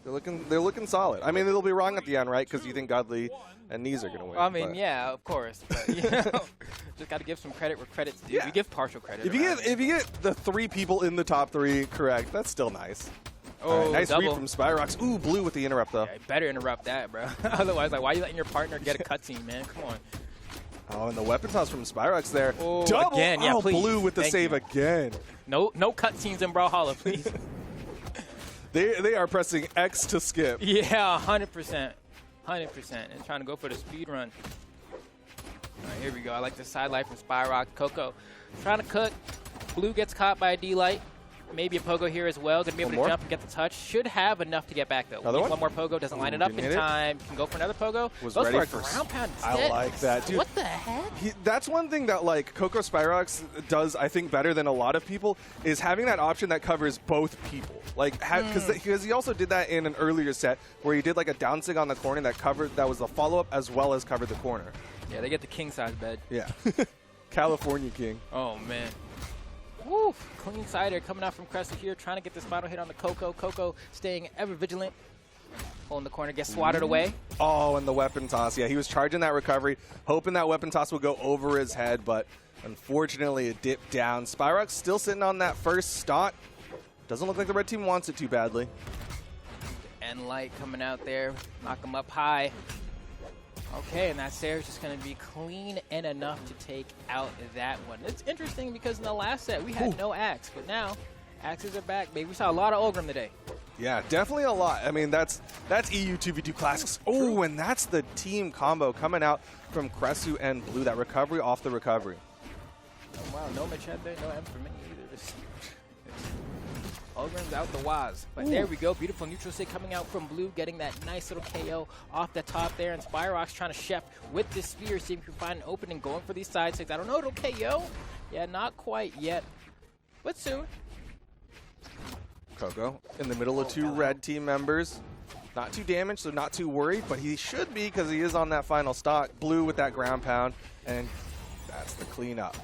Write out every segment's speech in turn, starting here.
They're looking solid. I mean, they'll be wrong at the end, right? Because you think Godly and Knees are going to win. I mean, yeah, of course. But, you know, just got to give some credit where credit's due. Yeah. We give partial credit. If you get the 3 people in the top 3 correct, that's still nice. Oh, right, nice double. read from Spyrox. Ooh, Blue with the interrupt, though. Yeah, better interrupt that, bro. Otherwise, like, why are you letting your partner get a cutscene, man? Come on. Oh, and the weapon toss from Spyrox there. Oh, Double. again, yeah, oh, please. Blue with the Thank save you. again. No cutscenes in Brawlhalla, please. They are pressing X to skip. Yeah, 100%. 100%. And trying to go for the speed run. All right, here we go. I like the side light from Spyrox. Koko trying to cook. Blue gets caught by a D-Light. Maybe a Pogo here as well. Going to be able to jump and get the touch. Should have enough to get back, though. One more Pogo. Doesn't line it up in time. Can go for another Pogo. Was Goes ready for a ground pound instead. I like that, dude. What the heck? That's one thing that, like, Koko Spyrox does, I think, better than a lot of people, is having that option that covers both people. Like, because he also did that in an earlier set where he did, like, a down sig on the corner that was the follow-up as well as covered the corner. Yeah, they get the king-size bed. Yeah. California King. Oh, man. Woo! Clean cider coming out from Cressu here, trying to get this final hit on the Koko. Koko staying ever vigilant. Holding the corner, gets swatted away. Oh, and the weapon toss. Yeah, he was charging that recovery, hoping that weapon toss would go over his head, but unfortunately it dipped down. Spyrox still sitting on that first stock. Doesn't look like the red team wants it too badly. And Light coming out there, knock him up high. Okay, and that Sarah's just going to be clean and enough to take out that one. It's interesting because in the last set we had no Axe, but now Axes are back, baby. We saw a lot of Ulgrim today. Yeah, definitely a lot. I mean, that's EU 2v2 Classics. Oh, and that's the team combo coming out from Kresuu and Blue. That recovery off the recovery. Oh, wow, no Machete there, no M for me either. Ulgrim's out the waz. But there we go. Beautiful neutral sig coming out from Blue, getting that nice little KO off the top there. And Spyrox trying to chef with the spear, see if you can find an opening, going for these side sigs. I don't know, it'll KO. Yeah, not quite yet, but soon. Koko in the middle of 2 red team members. Not too damaged, so not too worried, but he should be because he is on that final stock. Blue with that ground pound, and that's the cleanup.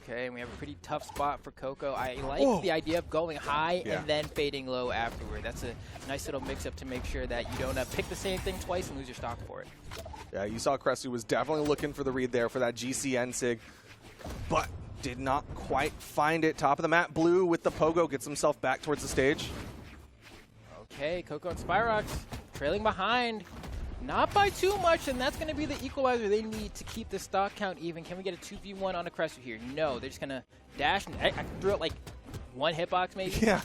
Okay, and we have a pretty tough spot for Koko. I like the idea of going high and then fading low afterward. That's a nice little mix-up to make sure that you don't pick the same thing twice and lose your stock for it. Yeah, you saw Kresuu was definitely looking for the read there for that GCN sig, but did not quite find it. Top of the map, Blue with the Pogo gets himself back towards the stage. Okay, Koko and Spyrox trailing behind. Not by too much, and that's going to be the equalizer they need to keep the stock count even. Can we get a 2v1 on a Cressu here? No, they're just going to dash. And I threw it like 1 hitbox maybe. Yeah.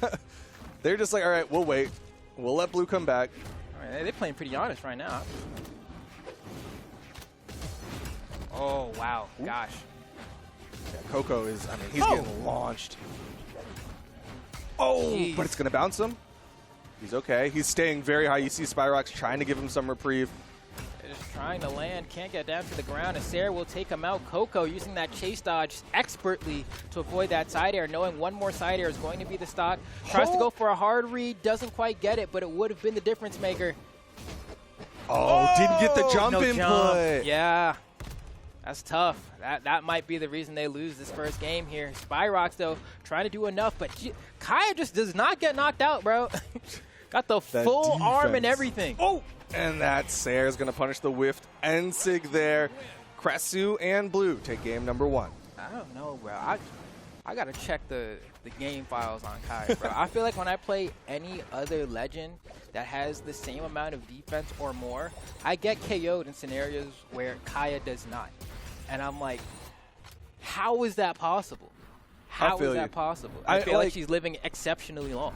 They're just like, all right, we'll wait. We'll let Blue come back. All right, they're playing pretty honest right now. Oh, wow. Gosh. Yeah, Koko is, I mean, he's getting launched. Oh, jeez. But it's going to bounce him. He's okay. He's staying very high. You see Spyrox trying to give him some reprieve. They're just trying to land. Can't get down to the ground. And Sarah will take him out. Koko using that chase dodge expertly to avoid that side air, knowing one more side air is going to be the stock. Tries to go for a hard read. Doesn't quite get it, but it would have been the difference maker. Oh, didn't get the jump input. Yeah. That's tough. That might be the reason they lose this first game here. Spyrox, though, trying to do enough, but Kaya just does not get knocked out, bro. Got the full arm and everything. Oh, and that Sayre's going to punish the whiffed end sig there. Kresuu and Blue take game number 1. I don't know, bro. I got to check the game files on Kaya, bro. I feel like when I play any other legend that has the same amount of defense or more, I get KO'd in scenarios where Kaya does not. And I'm like, how is that possible? How is that possible? I feel like she's living exceptionally long.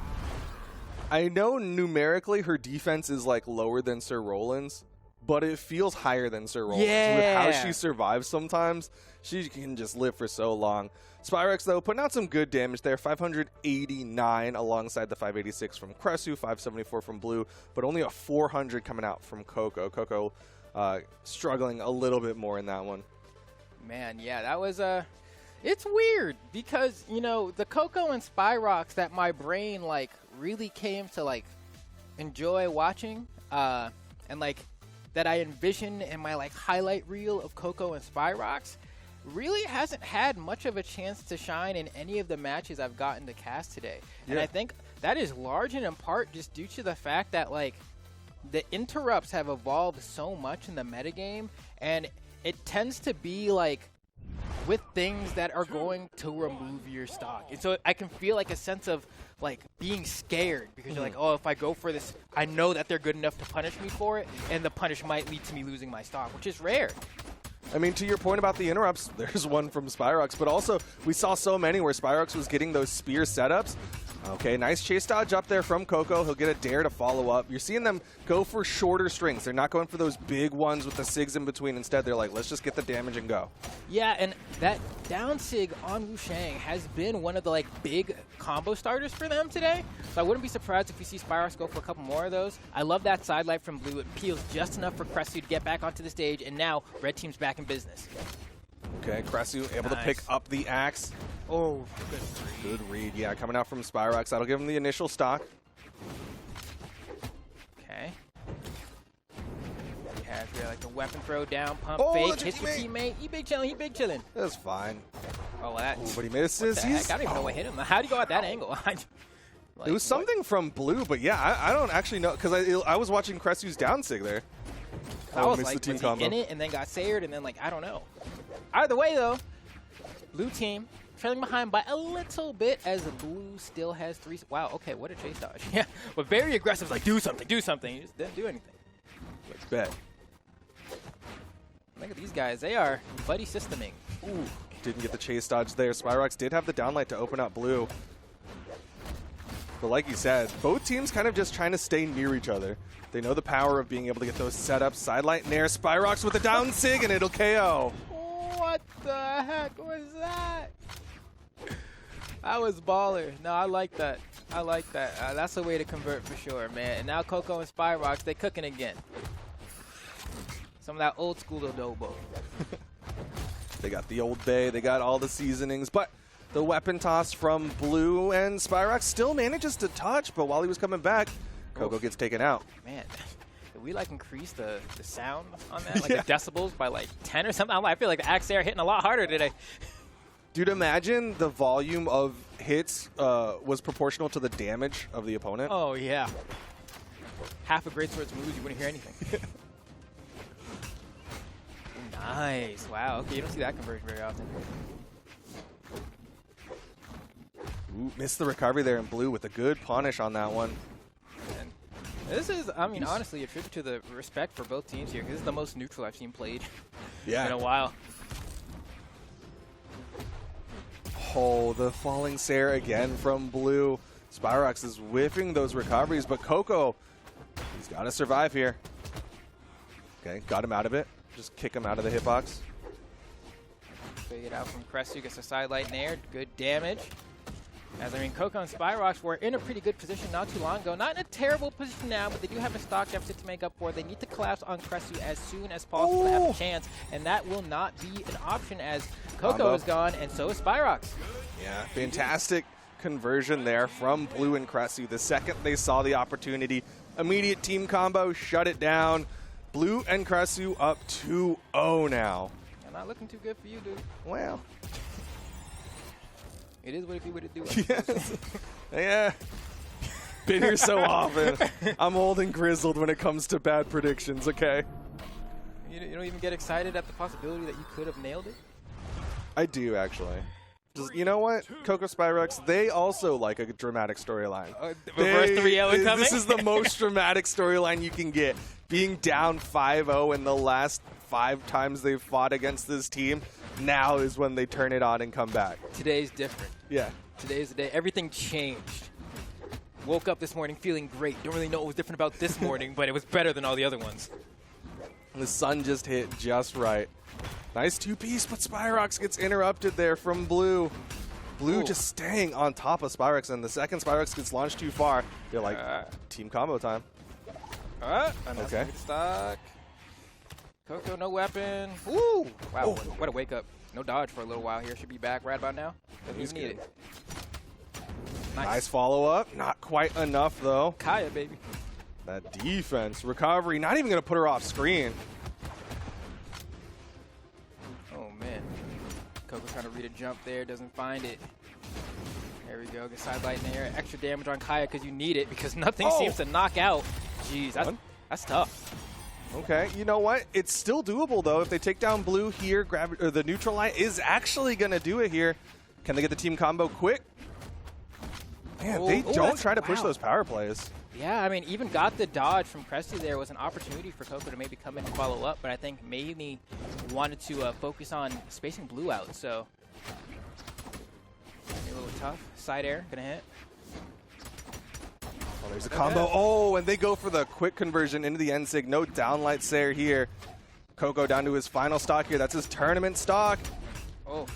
I know numerically her defense is like lower than Sir Roland's, but it feels higher than Sir Roland's. Yeah. With how she survives sometimes, she can just live for so long. Spyrox, though, putting out some good damage there. 589 alongside the 586 from Kresuu, 574 from Blue, but only a 400 coming out from Koko. Koko struggling a little bit more in that one. Man, yeah, that was it's weird because, you know, the Koko and Spyrox that my brain, like, really came to, like, enjoy watching and, like, that I envision in my, like, highlight reel of Koko and Spyrox really hasn't had much of a chance to shine in any of the matches I've gotten to cast today. Yeah. And I think that is large and in part just due to the fact that, like, the interrupts have evolved so much in the metagame, and it tends to be, like, with things that are going to remove your stock. And so I can feel, like, a sense of, like, being scared because you're like, oh, if I go for this, I know that they're good enough to punish me for it, and the punish might lead to me losing my stock, which is rare. I mean, to your point about the interrupts, there's one from Spyrox, but also we saw so many where Spyrox was getting those spear setups. Okay, nice chase dodge up there from Koko. He'll get a dare to follow up. You're seeing them go for shorter strings. They're not going for those big ones with the SIGs in between. Instead, they're like, let's just get the damage and go. Yeah, and that down SIG on Wushang has been one of the, like, big combo starters for them today. So I wouldn't be surprised if we see Spyrox go for a couple more of those. I love that side light from Blue. It peels just enough for Kresuu to get back onto the stage, and now Red Team's back in business. Okay, Kresuu able to pick up the axe. Oh, good read. Yeah, coming out from Spyrox. That'll give him the initial stock. Okay. Yeah, like the weapon throw down, pump fake, hits your teammate. He big chilling. That's fine. Oh, that. Ooh, but he misses. I don't even know what hit him. How do you go at that angle? Like, it was something from Blue, but yeah, I don't actually know because I was watching Kresu's down sig there. I was like, was he in it and then got sared and then, like, I don't know. Either way, though, Blue Team trailing behind by a little bit as Blue still has 3. Wow, okay, what a chase dodge. Yeah, but very aggressive, like, do something. He just didn't do anything. Let's bet. Look at these guys. They are buddy systeming. Ooh, didn't get the chase dodge there. Spyrox did have the downlight to open up Blue. But like you said, both teams kind of just trying to stay near each other. They know the power of being able to get those setups. Sidelight Nair, Spyrox with a down sig, and it'll KO. What the heck was that? That was baller. No, I like that. I like that. That's a way to convert for sure, man. And now Koko and Spyrox, they cooking again. Some of that old school adobo. They got the Old Bay. They got all the seasonings. But the weapon toss from Blue, and Spyrox still manages to touch. But while he was coming back, Koko gets taken out. Man, did we, like, increase the sound on that? Like, the decibels by, like, 10 or something? I feel like the axe air hitting a lot harder today. Dude, imagine the volume of hits was proportional to the damage of the opponent. Oh, yeah. Half a great sword's moves, you wouldn't hear anything. Nice. Wow. Okay, you don't see that conversion very often. Ooh, missed the recovery there in Blue with a good punish on that one. And this is, I mean, honestly, a tribute to the respect for both teams here, because this is the most neutral I've seen played in a while. Oh, the falling Sarah again from Blue. Spyrox is whipping those recoveries, but Koko, he's got to survive here. Okay, got him out of it. Just kick him out of the hitbox. Fade it out from Cressu, gets a sidelight Nair, good damage. As I mean, Koko and Spyrox were in a pretty good position not too long ago. Not in a terrible position now, but they do have a stock deficit to make up for. They need to collapse on Cressu as soon as possible to have a chance, and that will not be an option as Koko is gone, and so is Spyrox. Yeah, fantastic conversion there from Blue and Cressu. The second they saw the opportunity, immediate team combo, shut it down. Blue and Cressu up 2-0 now. Not looking too good for you, dude. Well. It is what if you would do. Yes. Yeah. Been here so often. I'm old and grizzled when it comes to bad predictions, okay? You don't even get excited at the possibility that you could have nailed it? I do, actually. Just, you know what? Koko Spyrox, they also like a dramatic storyline. Reverse 3-0 incoming? This is the most dramatic storyline you can get. Being down 5-0 in the last 5 times they've fought against this team, now is when they turn it on and come back. Today's different. Yeah. Today's the day. Everything changed. Woke up this morning feeling great. Don't really know what was different about this morning, but it was better than all the other ones. And the sun just hit just right. Nice two-piece, but Spyrox gets interrupted there from Blue. Blue just staying on top of Spyrox, and the second Spyrox gets launched too far, they're like, team combo time. Okay. Stock. Koko, no weapon. Woo! Wow, what a wake up. No dodge for a little while here. Should be back right about now. Doesn't even need it. Nice follow-up. Not quite enough, though. Kaya, baby. That defense. Recovery. Not even going to put her off screen. Oh, man. Koko trying to read a jump there. Doesn't find it. There we go. Get sidelight in there. Extra damage on Kaya because you need it because nothing seems to knock out. Jeez, that's tough. Okay, you know what? It's still doable, though. If they take down blue here, the neutral line is actually going to do it here. Can they get the team combo quick? Man, they don't try to push those power plays. Yeah, I mean, even got the dodge from Cressu there was an opportunity for Koko to maybe come in and follow up, but I think maybe wanted to focus on spacing blue out, so a little tough. Side air, gonna hit. Oh, there's a combo. Oh, and they go for the quick conversion into the end sig. No downlights there here. Koko down to his final stock here. That's his tournament stock. Oh.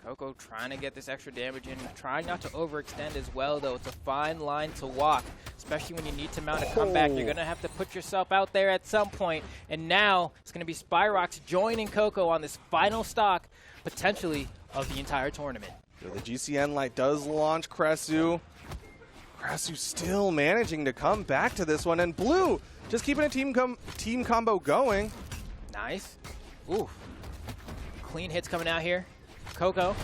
Koko trying to get this extra damage in, trying not to overextend as well, though. It's a fine line to walk, especially when you need to mount a comeback. You're going to have to put yourself out there at some point. And now it's going to be Spyrox joining Koko on this final stock, potentially, of the entire tournament. So the GCN light does launch Kresuu. Kresuu still managing to come back to this one. And blue just keeping a team combo going. Nice. Ooh. Clean hits coming out here. Koko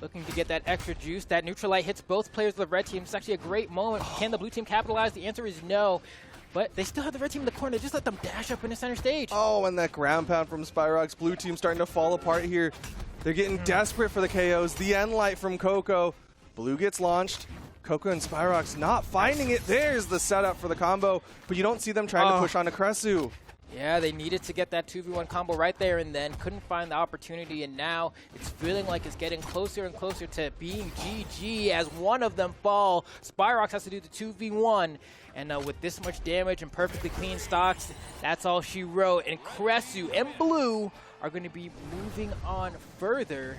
looking to get that extra juice. That neutral light hits both players of the red team. It's actually a great moment. Can the blue team capitalize? The answer is no. But they still have the red team in the corner. Just let them dash up in the center stage. Oh, and that ground pound from Spyrox. Blue team starting to fall apart here. They're getting desperate for the KOs. The end light from Koko. Blue gets launched. Koko and Spyrox not finding it. There's the setup for the combo. But you don't see them trying to push on to Kresuu. Yeah, they needed to get that 2v1 combo right there and then couldn't find the opportunity, and now it's feeling like it's getting closer and closer to being GG as one of them fall. Spyrox has to do the 2v1, and with this much damage and perfectly clean stocks, that's all she wrote. And Kressu and blue are going to be moving on further,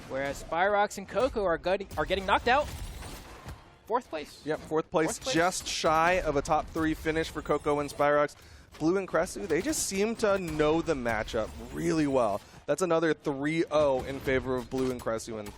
whereas Spyrox and Koko are getting knocked out. Fourth place. Yep, fourth place, just shy of a top 3 finish for Koko and Spyrox. Blue and Kresuu, they just seem to know the matchup really well. That's another 3-0 in favor of Blue and Kresuu, and